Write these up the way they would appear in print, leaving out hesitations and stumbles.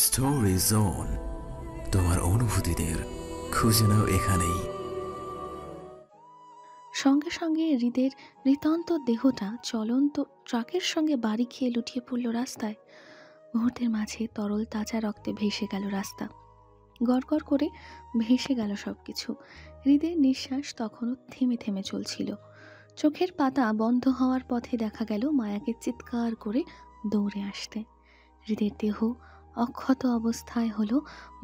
Story zone, তোমার অনুভূতিদের খুঁজে নাও এখানেই। সঙ্গে সঙ্গে হৃদের নিতান্ত দেহটা চলন্ত ট্রাকের সঙ্গে বাড়ি খেয়ে লুটিয়ে পড়ল রাস্তায়। মুহূর্তের মাঝে তরল তাজা রক্তে ভেসে গেল রাস্তা, গড়গড় করে ভেসে গেল সবকিছু। হৃদের নিঃশ্বাস তখনও থেমে থেমে চলছিল। চোখের পাতা বন্ধ হওয়ার পথে দেখা গেল মায়াকে চিৎকার করে দৌড়ে আসতে। হৃদের দেহ অক্ষত অবস্থায় হলো,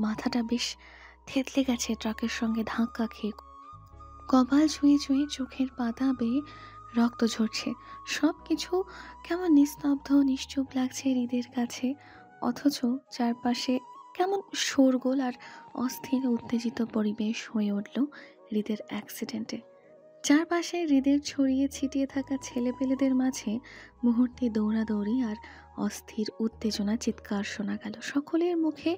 মাথাটা বেশ থেতলে গেছে ট্রাকের সঙ্গে ধাক্কা খেয়ে। কপাল ছুঁয়ে ছুঁয়ে চোখের পাতা বেয়ে রক্ত ঝরছে। সব কিছু কেমন নিস্তব্ধ নিশ্চুপ লাগছে হৃদের কাছে, অথচ চারপাশে কেমন শোরগোল আর অস্থির উত্তেজিত পরিবেশ হয়ে উঠল হৃদের অ্যাক্সিডেন্টে। চারপাশে হৃদের ছড়িয়ে ছিটিয়ে থাকা ছেলেপেলেদের মাঝে মুহূর্তে দৌড়াদৌড়ি আর অস্থির উত্তেজনা, চিৎকার শোনা গেল সকলের মুখে।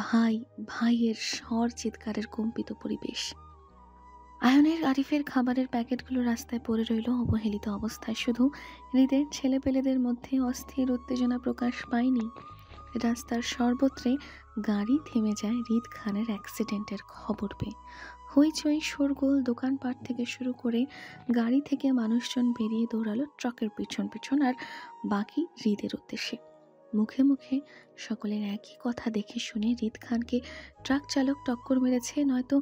ভাই ভাইয়ের স্বর চিৎকারের কম্পিত পরিবেশ। আয়নের আরিফের খাবারের প্যাকেটগুলো রাস্তায় পড়ে রইল অবহেলিত অবস্থায়। শুধু হৃদের ছেলেপেলেদের মধ্যে অস্থির উত্তেজনা প্রকাশ পায়নি। রাস্তার সর্বত্রে গাড়ি থেমে যায় হৃদ খানের অ্যাক্সিডেন্টের খবর পেয়ে। হইচই শোরগোল, দোকানপাট থেকে শুরু করে গাড়ি থেকে মানুষজন বেরিয়ে দৌড়ালো ট্রাকের পিছন পিছন, আর বাকি হৃদের উদ্দেশ্যে। মুখে মুখে সকলের একই কথা, দেখে শুনে হৃদ খানকে ট্রাক চালক টক্কর মেরেছে, নয়তো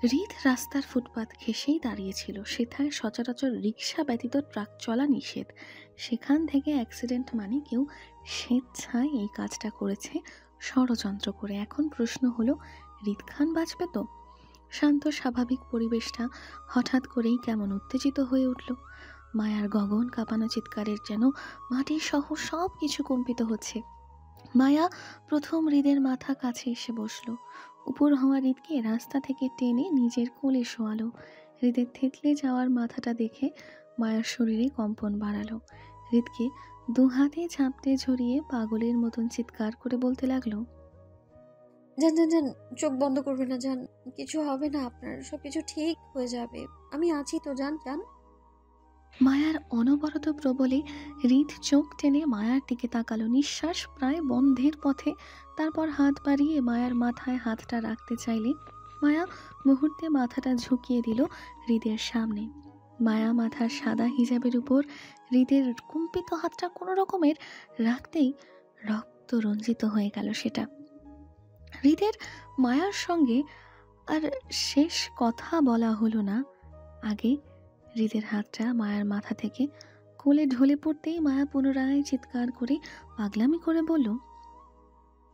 হৃদ রাস্তার ফুটপাত ঘেঁষেই দাঁড়িয়েছিল। সেথায় সচরাচর রিক্সা ব্যতীত ট্রাক চলা নিষেধ। সেখান থেকে অ্যাক্সিডেন্ট মানে কেউ স্বেচ্ছায় এই কাজটা করেছে ষড়যন্ত্র করে। এখন প্রশ্ন হলো, হৃদ খান বাঁচবে তো? শান্ত স্বাভাবিক পরিবেশটা হঠাৎ করেই কেমন উত্তেজিত হয়ে উঠল। মায়ার গগন কাঁপানো চিৎকারের যেন মাটি সহ সব কিছু কম্পিত হচ্ছে। মায়া প্রথম হৃদের মাথা কাছে এসে বসলো। উপর হওয়া হৃদকে রাস্তা থেকে টেনে নিজের কোলে শোয়ালো। হৃদের থেতলে যাওয়ার মাথাটা দেখে মায়ার শরীরে কম্পন বাড়ালো। হৃদকে দুহাতে ঝাঁপটে ঝরিয়ে পাগলের মতন চিৎকার করে বলতে লাগলো, যান যান যান, চোখ বন্ধ করবে না, যান, কিছু হবে না আপনার, সবকিছু ঠিক হয়ে যাবে, আমি আছি তো, যান যান। মায়ার অনবরত প্রবলে হৃদ চোখ টেনে মায়ার দিকে তাকালো, নিঃশ্বাস প্রায় বন্ধের পথে। তারপর হাত বাড়িয়ে মায়ার মাথায় হাতটা রাখতে চাইলে মায়া মুহূর্তে মাথাটা ঝুঁকিয়ে দিল হৃদের সামনে। মায়া মাথার সাদা হিজাবের উপর হৃদের কম্পিত হাতটা কোনো রকমের রাখতেই রক্ত রঞ্জিত হয়ে গেল সেটা। হৃদের মায়ার সঙ্গে আর শেষ কথা বলা হলো না। আগে হৃদের হাতটা মায়ার মাথা থেকে কোলে ঢলে পড়তেই মায়া পুনরায় চিৎকার করে পাগলামি করে বলল,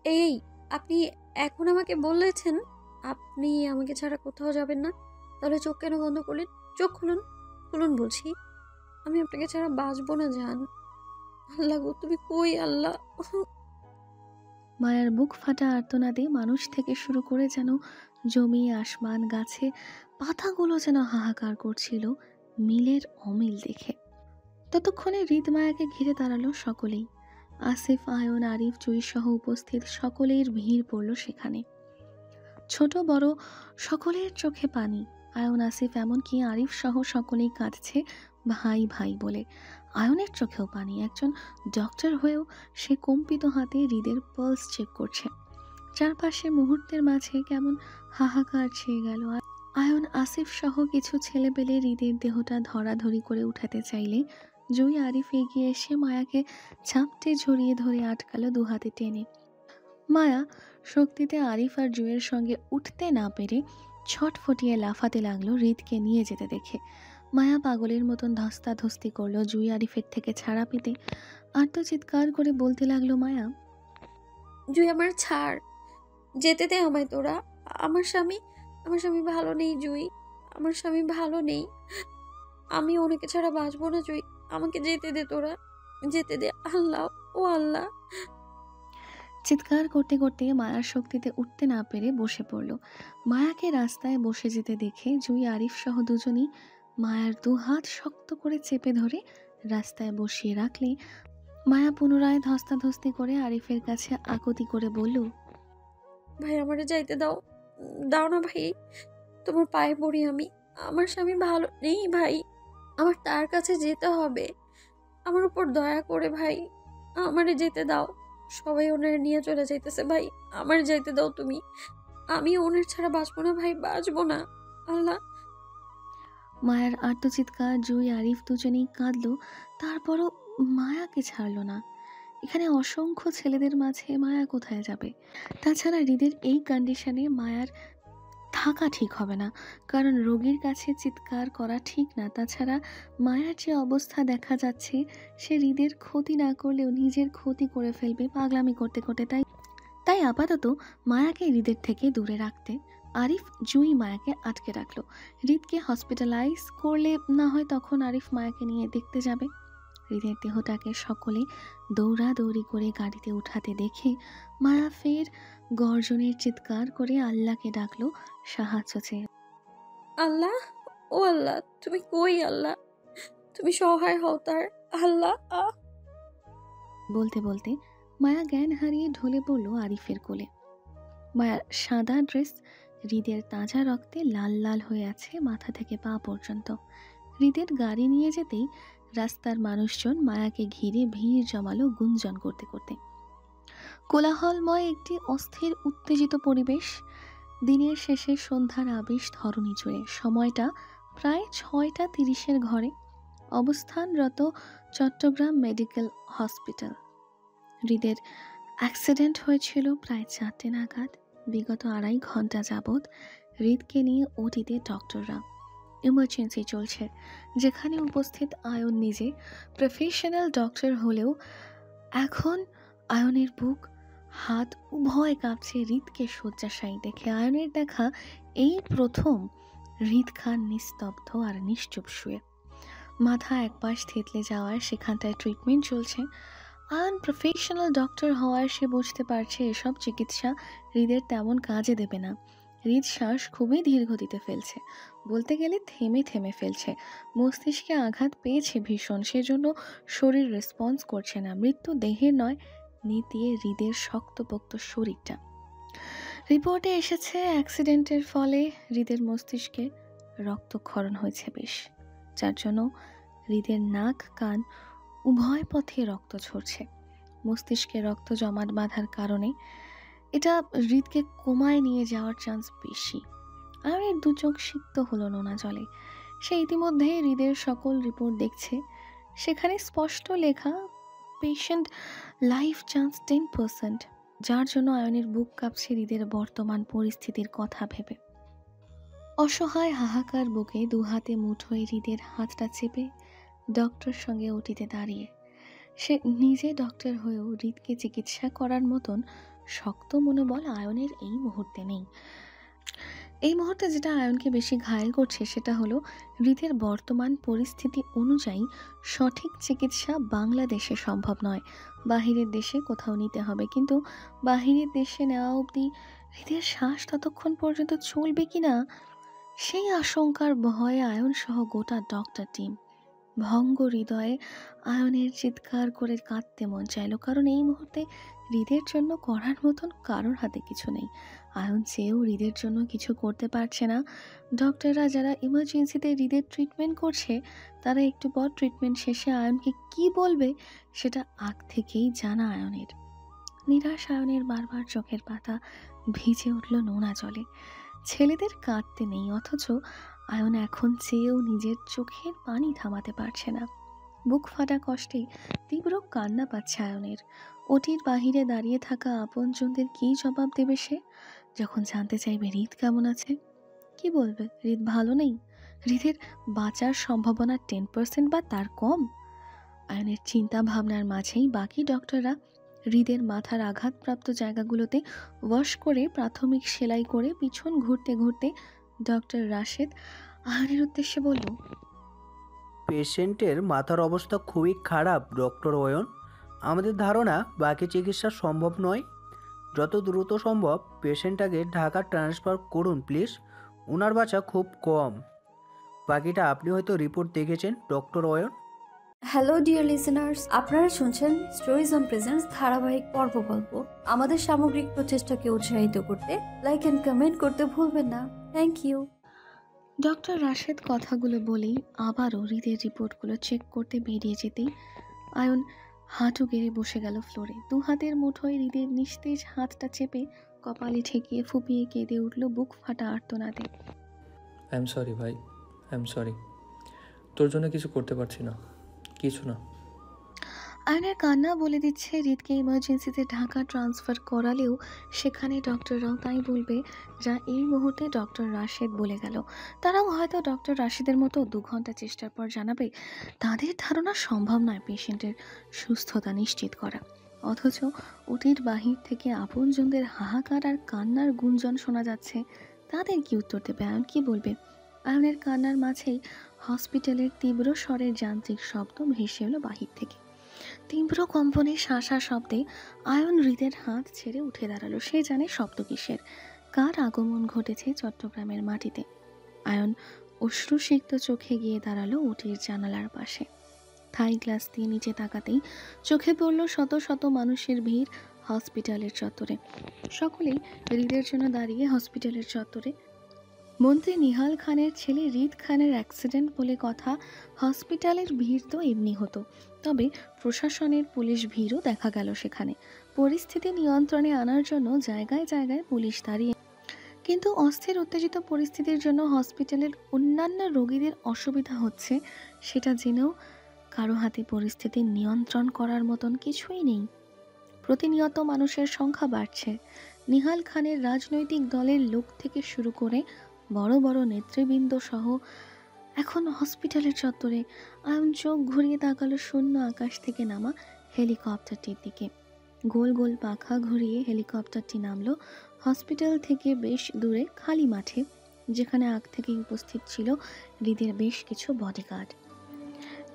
এই, আপনি এখন আমাকে বলেছেন আপনি আমাকে ছাড়া কোথাও যাবেন না, তাহলে চোখ কেন বন্ধ করলেন? চোখ খুলুন, খুলুন বলছি, আমি আপনাকে ছাড়া বাঁচবো না, যান। আল্লাহ গো, তুমি কই আল্লাহ? মায়ার বুক ফাটা আর্তনাদে মানুষ থেকে শুরু করে যেন জমি আসমান গাছে পাতাগুলো যেন হাহাকার করছিল মিলের অমিল দেখে। ততক্ষণে হৃদ মায়াকে ঘিরে দাঁড়ালো সকলেই। আসিফ, আয়ন, আরিফ, জুই সহ উপস্থিত সকলের ভিড় পড়ল সেখানে। ছোট বড় সকলের চোখে পানি। আয়ন, আসিফ, এমনকি আরিফ সহ সকলেই কাঁদছে ভাই ভাই বলে। আয়নের চোখেও পানি। একজন ডক্টর হয়েও সে কম্পিত হাতে হৃদের পালস চেক করছে। চারপাশে মুহূর্তের মাঝে কেমন হাহাকার ছেয়ে গেল। আয়ন, আসিফ সহ কিছু ছেলেপেলে হৃদের দেহটা ধরাধরি করে উঠাতে চাইলে জুই, আরিফ এগিয়ে এসে মায়াকে ঝাপটে ঝরিয়ে ধরে আটকালো দুহাতে টেনে। মায়া শক্তিতে আরিফ আর জুয়ের সঙ্গে উঠতে না পেরে ছটফটিয়ে লাফাতে লাগলো হৃদকে নিয়ে যেতে দেখে। মায়া পাগলের মতন ধস্তাধস্তি করলো জুই আরিফের থেকে ছাড়া পেতে। আর তো চিৎকার করে বলতে লাগলো মায়া, জুই আমার ছাড়, যেতে দে আমায় তোরা, আমার স্বামী, আমার স্বামী ভালো নেই জুই, আমার স্বামী ভালো নেই, আমি ওনাকে ছাড়া বাঁচবো না জুই, আমাকে যেতে দে তোরা, যেতে দে আল্লাহ, ও আল্লাহ। চিৎকার করতে করতে মায়ার শক্তিতে উঠতে না পেরে বসে পড়ল। মায়াকে রাস্তায় বসে যেতে দেখে জুই, আরিফ সহ দুজনই মায়ার দুহাত শক্ত করে চেপে ধরে রাস্তায় বসিয়ে রাখলে মায়া পুনরায় ধস্তাধস্তি করে আরিফের কাছে আকুতি করে বলল, ভাই আমারে যাইতে দাও, দাও না ভাই, তোমার পায়ে পড়ি আমি, আমার স্বামী ভালো নেই ভাই, আমার তার কাছে যেতে হবে, আমার উপর দয়া করে ভাই, আমারে যেতে দাও, সবাই ওনার নিয়ে চলে যাইতেছে ভাই, আমার যাইতে দাও তুমি। আমি ওনার ছাড়া বাঁচবো না ভাই, বাঁচবো না। আল্লাহ। মায়ার আর্তচিৎকার, জুই আরিফ দুজনেই কাঁদলো। তারপরও মায়াকে ছাড়লো না। এখানে অসংখ্য ছেলেদের মাঝে মায়া কোথায় যাবে? তাছাড়া হৃদের এই কন্ডিশনে মায়ার থাকা ঠিক হবে না, কারণ রোগীর কাছে চিৎকার করা ঠিক না। তাছাড়া মায়ার যে অবস্থা দেখা যাচ্ছে, সে হৃদের ক্ষতি না করলেও নিজের ক্ষতি করে ফেলবে পাগলামি করতে করতে। তাই তাই আপাতত মায়াকে হৃদের থেকে দূরে রাখতে আরিফ, জুই মায়াকে আটকে রাখলো। হৃদকে হসপিটালাইজ করলে না হয় তখন আরিফ মায়াকে নিয়ে দেখতে যাবে। হৃদের দেহটাকে সকলে দৌড়াদৌড়ি করে গাড়িতে উঠাতে দেখে মায়া ফের গর্জনের চিৎকার করে আল্লাহকে ডাকলো সাহায্য চেয়ে। আল্লাহ, ও আল্লাহ, তুমি কই আল্লাহ? তুমি সহায় হও তার। আল্লাহ। বলতে বলতে মায়া জ্ঞান হারিয়ে ঢলে পড়ল আরিফের কোলে। মায়ার সাদা ড্রেস হৃদের তাজা রক্তে লাল লাল হয়ে আছে মাথা থেকে পা পর্যন্ত। হৃদের গাড়ি নিয়ে যেতেই রাস্তার মানুষজন মায়াকে ঘিরে ভিড় জমালো গুঞ্জন করতে করতে। কোলাহলময় একটি অস্থির উত্তেজিত পরিবেশ। দিনের শেষে সন্ধ্যার আবেশ ধরণী জুড়ে। সময়টা প্রায় 6:30 ঘরে। অবস্থানরত চট্টগ্রাম মেডিকেল হসপিটাল। হৃদের অ্যাক্সিডেন্ট হয়েছিল প্রায় 4টে নাগাদ। বিগত 2.5 ঘন্টা যাবৎ হৃদকে নিয়ে ওটিতে ডক্টররা। ইমার্জেন্সি চলছে, যেখানে উপস্থিত আয়ন নিজে প্রফেশনাল ডক্টর হলেও এখন আয়নের বুক হাত উভয় কাঁপছে হৃদকে শয্যাশায়ী দেখে। আয়নের দেখা এই প্রথম হৃদ খান নিস্তব্ধ আর নিশ্চুপ শুয়ে, মাথা একপাশ থেতলে যাওয়ার সেখানটায় ট্রিটমেন্ট চলছে। আয়ন প্রফেশনাল ডক্টর হওয়ায় সে বুঝতে পারছে এসব চিকিৎসা হৃদের তেমন কাজে দেবে না। হৃদ শ্বাস খুবই ধীর গতিতে ফেলছে, বলতে গেলে থেমে থেমে ফেলছে। মস্তিষ্কে আঘাত পেয়েছে ভীষণ, সেজন্য শরীর রেসপন্স করছে না। মৃত্যু দেহের নয়, নিতিয়ে হৃদের শক্তপোক্ত শরীরটা। রিপোর্টে এসেছে অ্যাক্সিডেন্টের ফলে হৃদের মস্তিষ্কে রক্তক্ষরণ হয়েছে বেশ, যার জন্য হৃদের নাক কান উভয় পথে রক্ত ঝরছে। মস্তিষ্কে রক্ত জমাট বাঁধার কারণে এটা হৃদকে কোমায় নিয়ে যাওয়ার চান্স বেশি। আর এর 2 চোখ সিক্ত হলো নোনা জলে। সে ইতিমধ্যে হৃদের সকল রিপোর্ট দেখছে। সেখানে স্পষ্ট লেখা পেশেন্ট লাইফ চান্স 10%, যার জন্য আয়নের বুক কাঁপছে হৃদের বর্তমান পরিস্থিতির কথা ভেবে। অসহায় হাহাকার বুকে 2 হাতে মুঠোয় হৃদের হাতটা চেপে ডক্টর সঙ্গে ওটিতে দাঁড়িয়ে। সে নিজে ডক্টর হয়েও হৃদকে চিকিৎসা করার মতন শক্ত মনোবল আয়নের এই মুহূর্তে নেই। এই মুহূর্তে যেটা আয়নকে বেশি ঘায়েল করছে সেটা হলো হৃদের বর্তমান পরিস্থিতি অনুযায়ী সঠিক চিকিৎসা বাংলাদেশে সম্ভব নয়, বাহিরের দেশে কোথাও নিতে হবে। কিন্তু বাহিরের দেশে নেওয়া অবধি হৃদের শ্বাস ততক্ষণ পর্যন্ত চলবে কিনা, সেই আশঙ্কার ভয়ে আয়ন সহ গোটা ডক্টর টিম ভঙ্গ হৃদয়ে আয়নের চিৎকার করে কাঁদতে মন চাইল, কারণ এই মুহূর্তে হৃদের জন্য করার মতন কারোর হাতে কিছু নেই। আয়ন চেয়েও হৃদের জন্য কিছু করতে পারছে না। ডক্টররা যারা ইমার্জেন্সিতে হৃদের ট্রিটমেন্ট করছে, তারা একটু পর ট্রিটমেন্ট শেষে আয়নকে কি বলবে সেটা আগ থেকেই জানা আয়নের। নিরাশ আয়নের বারবার চোখের পাতা ভিজে উঠল নোনা জলে। ছেলেদের কাঁদতে নেই, অথচ আয়ন এখন চেয়েও নিজের চোখের পানি থামাতে পারছে না। বুক ফাটা কষ্টে তীব্র কান্না পাচ্ছে আয়নের। ওটির বাহিরে দাঁড়িয়ে থাকা আপনজনদের কী জবাব দেবে সে, যখন জানতে চাইবে হৃদ কেমন আছে? কি বলবে? হৃদ ভালো নেই? হৃদের বাঁচার সম্ভাবনা 10% বা তার কম? আয়নের চিন্তা ভাবনার মাঝেই বাকি ডক্টররা হৃদের মাথার আঘাতপ্রাপ্ত জায়গাগুলোতে ওয়াশ করে প্রাথমিক সেলাই করে পিছন ঘুরতে ঘুরতে ডক্টর রাশেদ আয়নের উদ্দেশ্যে বলল, পেশেন্টের মাথার অবস্থা খুবই খারাপ ডক্টর অয়ন। আমাদের ধারণা বাকি চিকিৎসা সম্ভব নয়। যত দ্রুত সম্ভব পেশেন্টটাকে ঢাকা ট্রান্সফার করুন প্লিজ, ওনার বাঁচা খুব কম। বাকিটা আপনি হয়তো রিপোর্ট দেখেছেন doctor Ayan. Hello dear listeners, আপনারা শুনছেন স্টোরিজ অন প্রেজেন্স ধারাবাহিক পর্ব গল্প। আমাদের সামগ্রিক প্রচেষ্টাকে উৎসাহিত করতে লাইক এন্ড কমেন্ট করতে ভুলবেন না। Thank you. ডক্টর রাশেদ কথাগুলো বলেই আবারও হৃদের রিপোর্টগুলো চেক করতে বেরিয়ে যেতেই আয়ন হাঁটু গেড়ে বসে গেল ফ্লোরে। দু হাতের মুঠোয় হৃদের নিস্তেজ হাতটা চেপে কপালে ঠেকিয়ে ফুপিয়ে কেঁদে উঠল বুক ফাটা আর্তনাদে। আই এম সরি ভাই, আই এম সরি। তোর জন্য কিছু করতে পারছি না, কিছু না। আয়নার কান্না বলে দিচ্ছে হৃদকে ইমার্জেন্সিতে ঢাকা ট্রান্সফার করালেও সেখানে ডক্টররাও তাই বলবে যা এই মুহূর্তে ডক্টর রাশেদ বলে গেল। তারাও হয়তো ডক্টর রাশেদের মতো 2 ঘন্টা চেষ্টার পর জানাবে তাদের ধারণা সম্ভব নয় পেশেন্টের সুস্থতা নিশ্চিত করা। অথচ ওটির বাহির থেকে আপনজনদের হাহাকার আর কান্নার গুঞ্জন শোনা যাচ্ছে। তাদের কি উত্তর দেবে? আয়ন কি বলবে? আয়নের কান্নার মাঝেই হসপিটালের তীব্র স্বরের যান্ত্রিক শব্দ ভেসে এলো বাহির থেকে। তীব্র কম্পনে শাঁসা শব্দে আয়ন হৃদের হাত ছেড়ে উঠে দাঁড়ালো। সে জানে শব্দ কিসের, কার আগমন ঘটেছে চট্টগ্রামের মাটিতে। আয়ন অশ্রুসিক্ত চোখে গিয়ে দাঁড়ালো উটির জানালার পাশে। থাই গ্লাস দিয়ে নিচে তাকাতেই চোখে পড়ল শত শত মানুষের ভিড় হসপিটালের চত্বরে। সকলেই হৃদের জন্য দাঁড়িয়ে হসপিটালের চত্বরে। মন্ত্রী নিহাল খানের ছেলে হৃদ খানের অ্যাক্সিডেন্ট বলে কথা। হসপিটালের ভিড় তো এমনি হতো, তবে প্রশাসনের পুলিশ ভিড়ও দেখা গেল সেখানে। পরিস্থিতি নিয়ন্ত্রণে আনার জন্য জায়গায় জায়গায় পুলিশ দাঁড়িয়ে, কিন্তু অস্থির উত্তেজিত পরিস্থিতির জন্য হসপিটালের অন্যান্য রোগীদের অসুবিধা হচ্ছে সেটা জেনেও কারো হাতে পরিস্থিতি নিয়ন্ত্রণ করার মতন কিছুই নেই। প্রতিনিয়ত মানুষের সংখ্যা বাড়ছে। নিহাল খানের রাজনৈতিক দলের লোক থেকে শুরু করে বড় বড় নেতৃবৃন্দ সহ এখন হসপিটালের চত্বরে। আয়ন চোখ ঘুরিয়ে তাকালো শূন্য আকাশ থেকে নামা হেলিকপ্টারটির দিকে। গোল গোল পাখা ঘুরিয়ে হেলিকপ্টারটি নামলো হসপিটাল থেকে বেশ দূরে খালি মাঠে, যেখানে আগ থেকেই উপস্থিত ছিল হৃদের বেশ কিছু বডিগার্ড।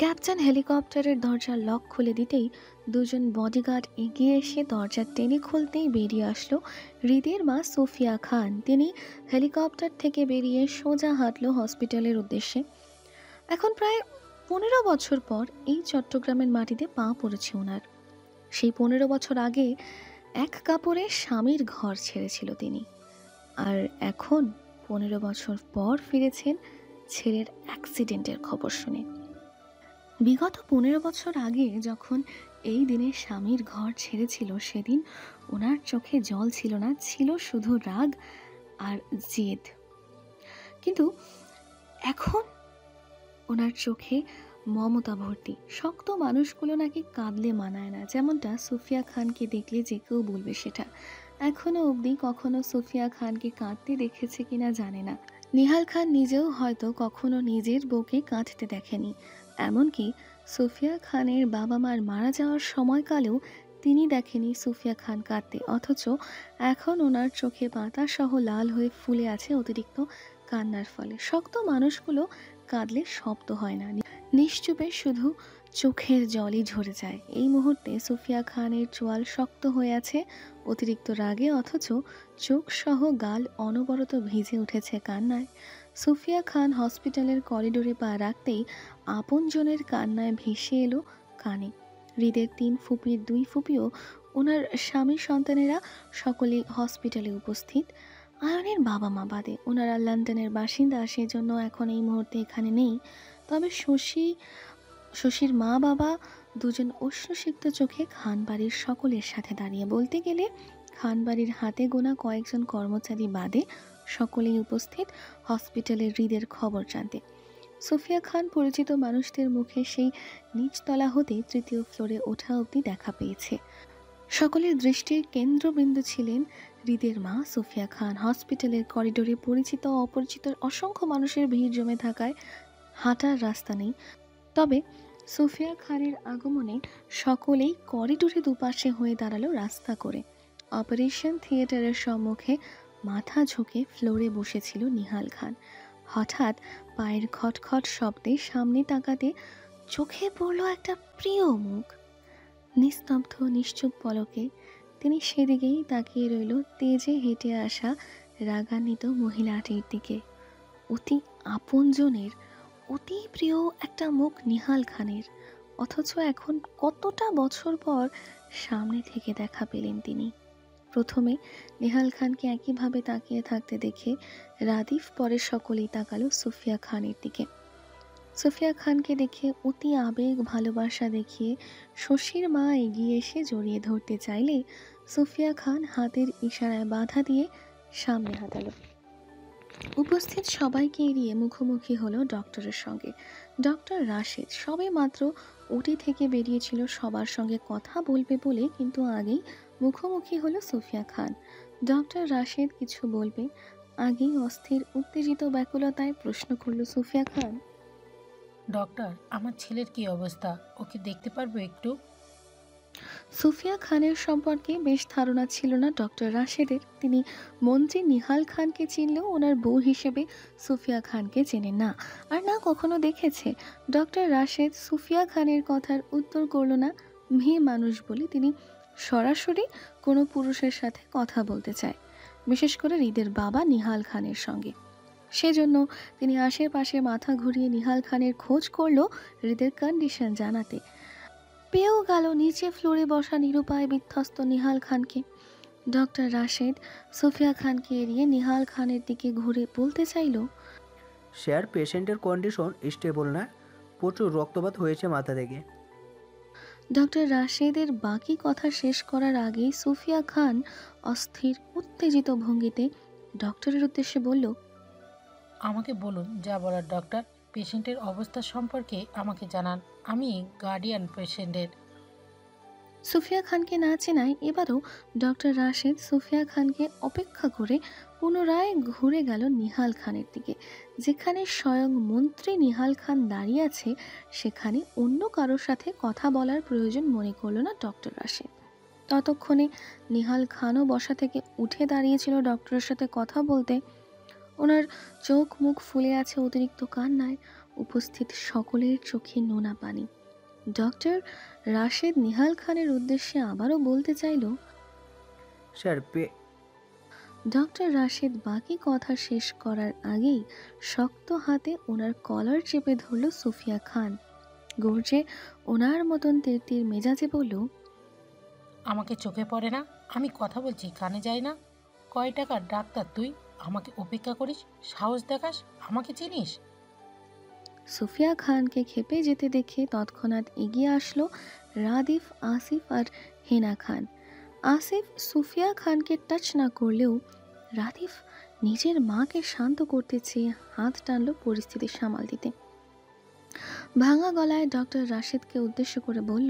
ক্যাপ্টেন হেলিকপ্টারের দরজার লক খুলে দিতেই দুজন বডিগার্ড এগিয়ে এসে দরজা টেনে খুলতেই বেরিয়ে আসলো হৃদের মা সোফিয়া খান। তিনি হেলিকপ্টার থেকে বেরিয়ে সোজা হাঁটলো হসপিটালের উদ্দেশ্যে। এখন প্রায় 15 বছর পর এই চট্টগ্রামের মাটিতে পা পড়েছে ওনার। সেই 15 বছর আগে এক কাপড়ে স্বামীর ঘর ছেড়েছিল তিনি, আর এখন 15 বছর পর ফিরেছেন ছেলের অ্যাক্সিডেন্টের খবর শুনে। বিগত 15 বছর আগে যখন এই দিনে স্বামীর ঘর ছেড়েছিল, সেদিন ওনার চোখে জল ছিল না, ছিল শুধু রাগ আর জেদ। কিন্তু এখন ওনার চোখে মমতা ভর্তি। শক্ত মানুষগুলো নাকি কাঁদলে মানায় না, যেমনটা সুফিয়া খানকে দেখলে যে কেউ বলবে সেটা। এখনো অবধি কখনো সুফিয়া খানকে কাঁদতে দেখেছে কিনা জানে না। নিহাল খান নিজেও হয়তো কখনো নিজের বউকে কাঁদতে দেখেনি। এমনকি সুফিয়া খানের বাবা মার মারা যাওয়ার সময়কালেও তিনি দেখেনি সুফিয়া খান কাঁদতে। অথচ এখন ওনার চোখে পাতা সহ লাল হয়ে ফুলে আছে অতিরিক্ত কান্নার ফলে। শক্ত মানুষগুলো কাঁদলে শব্দ হয় না, নিশ্চুপে শুধু চোখের জলই ঝরে যায়। এই মুহূর্তে সুফিয়া খানের চোয়াল শক্ত হয়ে আছে অতিরিক্ত রাগে, অথচ চোখ সহ গাল অনবরত ভিজে উঠেছে কান্নায়। সুফিয়া খান হসপিটালের করিডোরে পা রাখতেই আপনজনের কান্নায় ভেসে এলো কানে। হৃদের 3 ফুপির 2 ফুপিও ওনার স্বামী সন্তানেরা সকলেই হসপিটালে উপস্থিত। আয়নের বাবা মা বাদে। ওনারা লন্ডনের বাসিন্দা, সেজন্য এখন এই মুহূর্তে এখানে নেই। তবে শশীর মা বাবা দুজন অশ্রুসিক্ত চোখে খানবাড়ির সকলের সাথে দাঁড়িয়ে। বলতে গেলে খানবাড়ির হাতে গোনা কয়েকজন কর্মচারী বাদে সকলেই উপস্থিত হসপিটালের হৃদের খবর জানতে। সোফিয়া খান পরিচিত মানুষদের মুখে সেই নিচতলা হতে 3য় ফ্লোরে ওঠা অবধি দেখা পেয়েছে। সকলের দৃষ্টির কেন্দ্রবিন্দু ছিলেন হৃদের মা সোফিয়া খান। হসপিটালের করিডোরে পরিচিত অপরিচিত অসংখ্য মানুষের ভিড় জমে থাকায় হাঁটার রাস্তা নেই। তবে সোফিয়া খানের আগমনে সকলেই করিডোরে দুপাশে হয়ে দাঁড়ালো রাস্তা করে। অপারেশন থিয়েটারের সম্মুখে মাথা ঝুঁকে ফ্লোরে বসেছিল নিহাল খান। হঠাৎ পায়ের খটখট শব্দে সামনে তাকাতে চোখে পড়ল একটা প্রিয় মুখ। নিস্তব্ধ নিশ্চুপ পলকে তিনি সেদিকেই তাকিয়ে রইল তেজে হেঁটে আসা রাগান্বিত মহিলাটির দিকে। অতি আপনজনের, অতি প্রিয় একটা মুখ নিহাল খানের, অথচ এখন কতটা বছর পর সামনে থেকে দেখা পেলেন তিনি। প্রথমে নিহাল খানকে একইভাবে তাকিয়ে থাকতে দেখে রাদিফ, পরে সকলেই তাকালো সুফিয়া খানের দিকে। সুফিয়া খানকে দেখে অতি আবেগ ভালোবাসা দেখিয়ে শশীর মা এগিয়ে এসে জড়িয়ে ধরতে চাইলে সুফিয়া খান হাতের ইশারায় বাধা দিয়ে সামনে হাঁটালো। উপস্থিত সবাইকে এড়িয়ে মুখোমুখি হলো ডক্টরের সঙ্গে। ডক্টর রাশেদ সবে মাত্র ওটি থেকে বেরিয়েছিল সবার সঙ্গে কথা বলবে বলে, কিন্তু আগেই মুখোমুখি হলো সুফিয়া খান। ডক্টর রাশেদ কিছু বলবে আগেই অস্থির উত্তেজিত ব্যাকুলতায় প্রশ্ন করল সুফিয়া খান, ডক্টর, আমার ছেলের কি অবস্থা? ওকে দেখতে পারবো একটু? সুফিয়া খানের সম্পর্কে বেশ ধারণা ছিল না ডক্টর রাশেদের। তিনি মন্ত্রী নিহাল খানকে চিনলেও ওনার বউ হিসেবে সুফিয়া খানকে চেনে না, আর না কখনো দেখেছে। ডক্টর রাশেদ সুফিয়া খানের কথার উত্তর করল না। মেয়ে মানুষ বলে তিনি সরাসরি কোনো পুরুষের সাথে কথা বলতে চায়, বিশেষ করে হৃদের বাবা নিহাল খানের সঙ্গে। সেজন্য তিনি আশেপাশে মাথা ঘুরিয়ে নিহাল খানের খোঁজ করলো হৃদের কন্ডিশন জানাতে। পেয়েও গেল নিচে ফ্লোরে বসা নিরুপায় বিধ্বস্ত নিহাল খানকে। ডক্টর রাশেদ সুফিয়া খানকে এড়িয়ে নিহাল খানের দিকে ঘুরে বলতে চাইল, স্যার, পেশেন্টের কন্ডিশন স্টেবল না, প্রচুর রক্তপাত হয়েছে মাথা থেকে। ডক্টর রাশেদের বাকি কথা শেষ করার আগেই সুফিয়া খান অস্থির উত্তেজিত ভঙ্গিতে ডক্টরের উদ্দেশ্যে বলল, আমাকে বলুন যা বলার ডক্টর। পেশেন্টের অবস্থা সম্পর্কে আমাকে জানান। আমি গার্ডিয়ান পেশেন্টের। সুফিয়া খানকে না চেনায় এবারও ডক্টর রাশেদ সুফিয়া খানকে অপেক্ষা করে পুনরায় ঘুরে গেল নিহাল খানের দিকে। যেখানে স্বয়ং মন্ত্রী নিহাল খান দাঁড়িয়ে আছে, সেখানে অন্য কারোর সাথে কথা বলার প্রয়োজন মনে করল না ডক্টর রাশেদ। ততক্ষণে নিহাল খানও বসা থেকে উঠে দাঁড়িয়েছিল ডক্টরের সাথে কথা বলতে। ওনার চোখ মুখ ফুলে আছে অতিরিক্ত কান্নায়। উপস্থিত সকলের চোখে নোনা পানি। ডক্টর রাশেদ নিহাল খানের উদ্দেশ্যে আবারও বলতে চাইল, স্যার, ডক্টর রাশেদ বাকি কথা শেষ করার আগেই শক্ত হাতে ওনার কলার চেপে ধরল সুফিয়া খান। গর্জে ওনার মতন তেরতির মেজাজে বলল, আমাকে চোখে পড়ে না? আমি কথা বলছি, কানে যায় না? কয় টাকার ডাক্তার তুই? আমাকে উপেক্ষা করিস, সাহস দেখাস, আমাকে চিনিস? সুফিয়া খানকে খেপে যেতে দেখে তৎক্ষণাৎ এগিয়ে আসলো রাদিফ, আসিফ আর হেনা খান। আসিফ সুফিয়া খানকে টাচ না করলেও রাদিফ নিজের মাকে শান্ত করতে চেয়ে হাত টানল পরিস্থিতি সামাল দিতে। ভাঙা গলায় ডক্টর রাশেদকে উদ্দেশ্য করে বলল,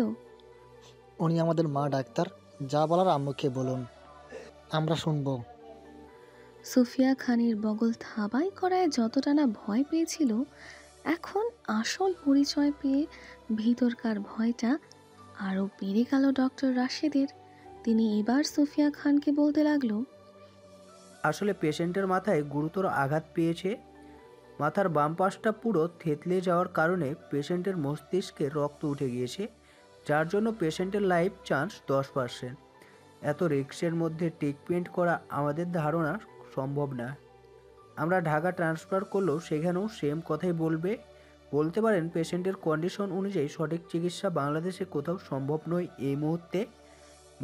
উনি আমাদের মা ডাক্তার, যা বলার আম্মুকে বলুন, আমরা শুনবো। সুফিয়া খানের বগল থাবাই করায় যতটা না ভয় পেয়েছিল, এখন আসল পরিচয় পেয়ে ভিতরকার ভয়টা আরও বেড়ে গেল ডক্টর রাশেদের। তিনি এবার সুফিয়া খানকে বলতে লাগলো, আসলে পেশেন্টের মাথায় গুরুতর আঘাত পেয়েছে। মাথার বাম পাশটা পুরো থেতলে যাওয়ার কারণে পেশেন্টের মস্তিষ্কে রক্ত উঠে গিয়েছে, যার জন্য পেশেন্টের লাইফ চান্স 10%। এত রিস্কের মধ্যে ট্রিটমেন্ট করা আমাদের ধারণা সম্ভব না। আমরা ঢাকা ট্রান্সফার করলেও সেখানেও সেম কথাই বলতে পারেন পেশেন্টের কন্ডিশন অনুযায়ী সঠিক চিকিৎসা বাংলাদেশে কোথাও সম্ভব নয়। এই মুহূর্তে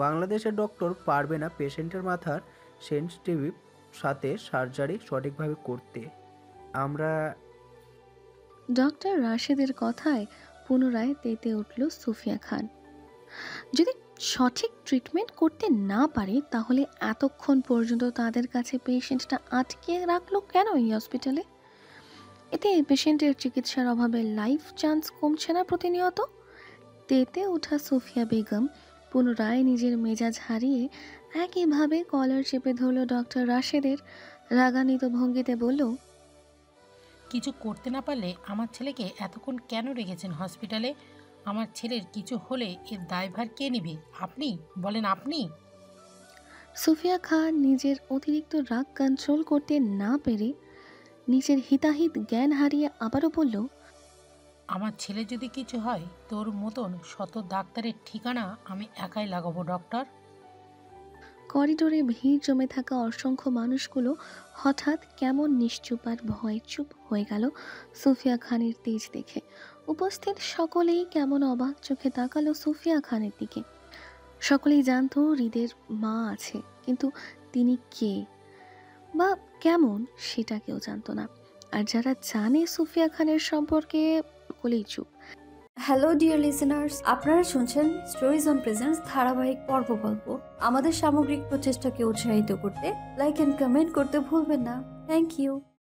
বাংলাদেশের ডক্টর পারবে না পেশেন্টের মাথার সেন্সিটিভ সাথে সার্জারি সঠিকভাবে করতে। আমরা ডক্টর রাশেদের কথায় পুনরায় তেতে উঠল সুফিয়া খান। যদি সঠিক ট্রিটমেন্ট করতে না পারে তাহলে এতক্ষণ পর্যন্ত তাদের কাছে পেশেন্টটা আটকে রাখলো কেন এই হসপিটালে? এতে পেশেন্টের চিকিৎসার অভাবে লাইফ চান্স কমছে না প্রতিনিয়ত? তেতে ওঠা সুফিয়া বেগম পুনরায় নিজের মেজাজ হারিয়ে একইভাবে কলার চেপে ধরল ডক্টর রাশেদের। রাগান্বিত ভঙ্গিতে বলল, কিছু করতে না পারলে আমার ছেলেকে এতক্ষণ কেন রেখেছেন হসপিটালে? আমার ছেলের কিছু হলে এর দায়ভার কে নেবে? আপনি বলেন, আপনি? সুফিয়া খান নিজের অতিরিক্ত রাগ কন্ট্রোল করতে না পেরে নিজের হিতাহিত জ্ঞান হারিয়ে আবারও বলল, আমার ছেলে যদি কিছু হয়, তোর মতন শত ডাক্তারের ঠিকানা আমি একাই লাগাবো ডক্টর। করিডোরে ভিড় জমে থাকা অসংখ্য মানুষগুলো হঠাৎ কেমন নিশ্চুপ আর ভয়ে চুপ হয়ে গেল সুফিয়া খানের তেজ দেখে। উপস্থিত সকলেই কেমন অবাক চোখে তাকালো সুফিয়া খানের দিকে। সকলেই জানতো হৃদের মা আছে, কিন্তু তিনি কে বা কেমন সেটা কেউ জানতো না। আর যারা জানে সুফিয়া খানের সম্পর্কে বলেই চুপ। হ্যালো ডিয়ার লিসেনার্স, আপনারা শুনছেন স্টোরিজ অন প্রেজেন্টস ধারাবাহিক পর্ব গল্প। আমাদের সামগ্রিক প্রচেষ্টাকে উৎসাহিত করতে লাইক এন্ড কমেন্ট করতে ভুলবেন না। Thank you.